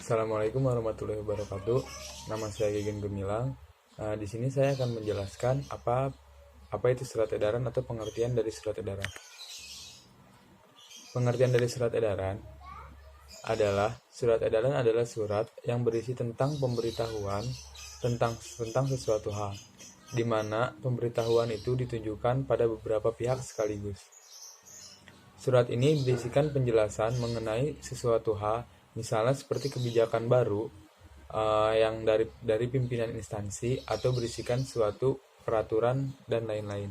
Assalamualaikum warahmatullahi wabarakatuh. Nama saya Gegen Gemilang. Di sini saya akan menjelaskan apa itu surat edaran atau pengertian dari surat edaran. Pengertian dari surat edaran adalah surat yang berisi tentang pemberitahuan tentang sesuatu hal, di mana pemberitahuan itu ditujukan pada beberapa pihak sekaligus. Surat ini berisikan penjelasan mengenai sesuatu hal, misalnya seperti kebijakan baru yang dari pimpinan instansi atau berisikan suatu peraturan dan lain-lain.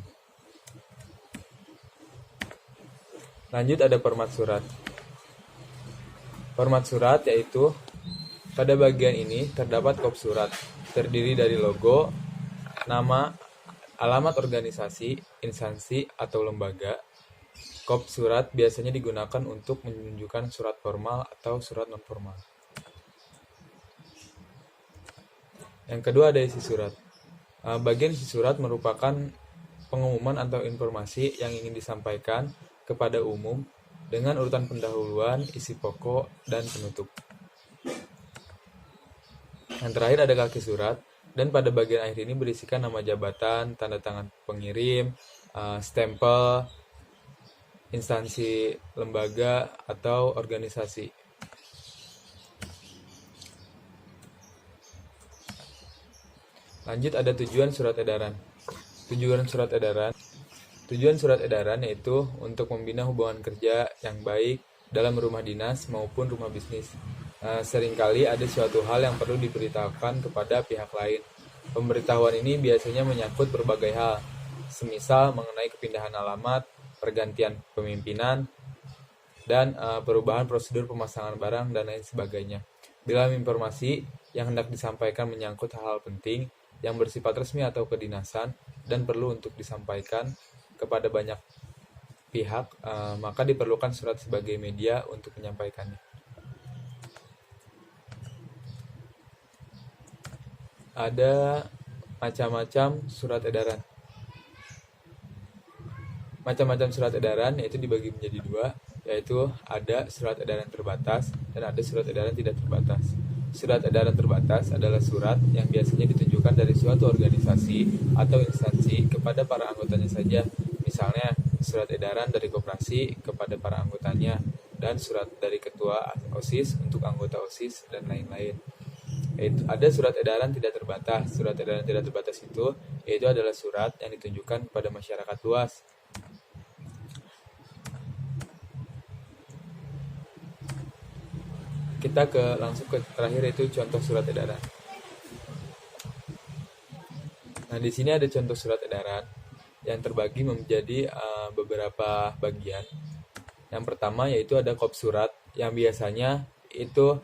Lanjut ada format surat. Format surat yaitu pada bagian ini terdapat kop surat, terdiri dari logo, nama, alamat organisasi, instansi, atau lembaga. Kop surat biasanya digunakan untuk menunjukkan surat formal atau surat non-formal. Yang kedua ada isi surat. Bagian isi surat merupakan pengumuman atau informasi yang ingin disampaikan kepada umum dengan urutan pendahuluan, isi pokok, dan penutup. Yang terakhir ada kaki surat, dan pada bagian akhir ini berisikan nama jabatan, tanda tangan pengirim, stempel, instansi, lembaga, atau organisasi. Lanjut ada tujuan surat edaran. Tujuan surat edaran yaitu untuk membina hubungan kerja yang baik dalam rumah dinas maupun rumah bisnis. Seringkali ada suatu hal yang perlu diberitahukan kepada pihak lain. Pemberitahuan ini biasanya menyangkut berbagai hal, semisal mengenai kepindahan alamat, pergantian pemimpinan, dan perubahan prosedur pemasangan barang dan lain sebagainya. Bila informasi yang hendak disampaikan menyangkut hal-hal penting yang bersifat resmi atau kedinasan dan perlu untuk disampaikan kepada banyak pihak, maka diperlukan surat sebagai media untuk menyampaikannya. Ada macam-macam surat edaran. Macam-macam surat edaran yaitu dibagi menjadi dua, yaitu ada surat edaran terbatas dan ada surat edaran tidak terbatas. Surat edaran terbatas adalah surat yang biasanya ditujukan dari suatu organisasi atau instansi kepada para anggotanya saja. Misalnya, surat edaran dari koperasi kepada para anggotanya, dan surat dari ketua OSIS untuk anggota OSIS, dan lain-lain. Ada surat edaran tidak terbatas. Surat edaran tidak terbatas itu adalah surat yang ditujukan kepada masyarakat luas. Kita langsung ke terakhir, itu contoh surat edaran. Nah, di sini ada contoh surat edaran yang terbagi menjadi beberapa bagian. Yang pertama yaitu ada kop surat yang biasanya itu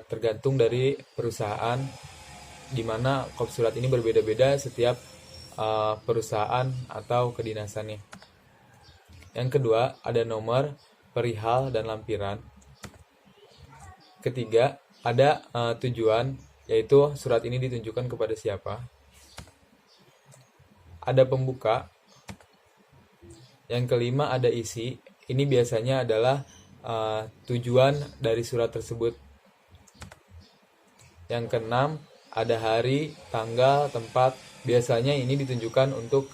tergantung dari perusahaan, di mana kop surat ini berbeda-beda setiap perusahaan atau kedinasannya. Yang kedua ada nomor, perihal, dan lampiran. Ketiga ada tujuan, yaitu surat ini ditunjukkan kepada siapa. Ada pembuka. Yang kelima ada isi. Ini biasanya adalah tujuan dari surat tersebut. Yang keenam ada hari, tanggal, tempat. Biasanya ini ditunjukkan untuk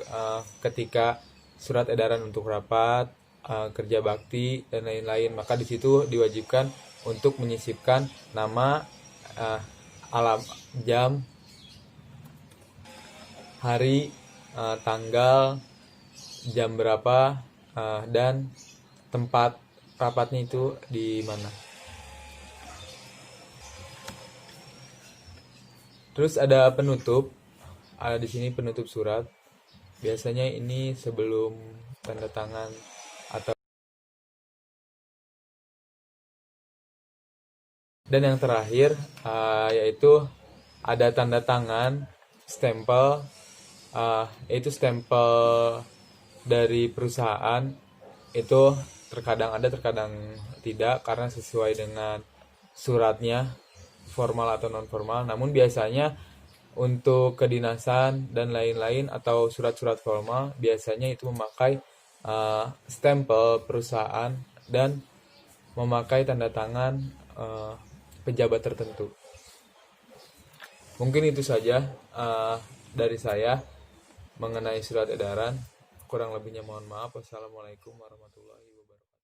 ketika surat edaran untuk rapat, kerja bakti, dan lain-lain. Maka di situ diwajibkan untuk menyisipkan nama, jam, hari, tanggal, jam berapa, dan tempat rapatnya itu di mana. Terus ada penutup. Ada di sini penutup surat. Biasanya ini sebelum tanda tangan atau. Dan yang terakhir yaitu ada tanda tangan, stempel, yaitu stempel dari perusahaan. Itu terkadang ada, terkadang tidak, karena sesuai dengan suratnya, formal atau non-formal. Namun biasanya untuk kedinasan dan lain-lain atau surat-surat formal biasanya itu memakai stempel perusahaan dan memakai tanda tangan pejabat tertentu. Mungkin itu saja dari saya mengenai surat edaran. Kurang lebihnya mohon maaf. Wassalamualaikum warahmatullahi wabarakatuh.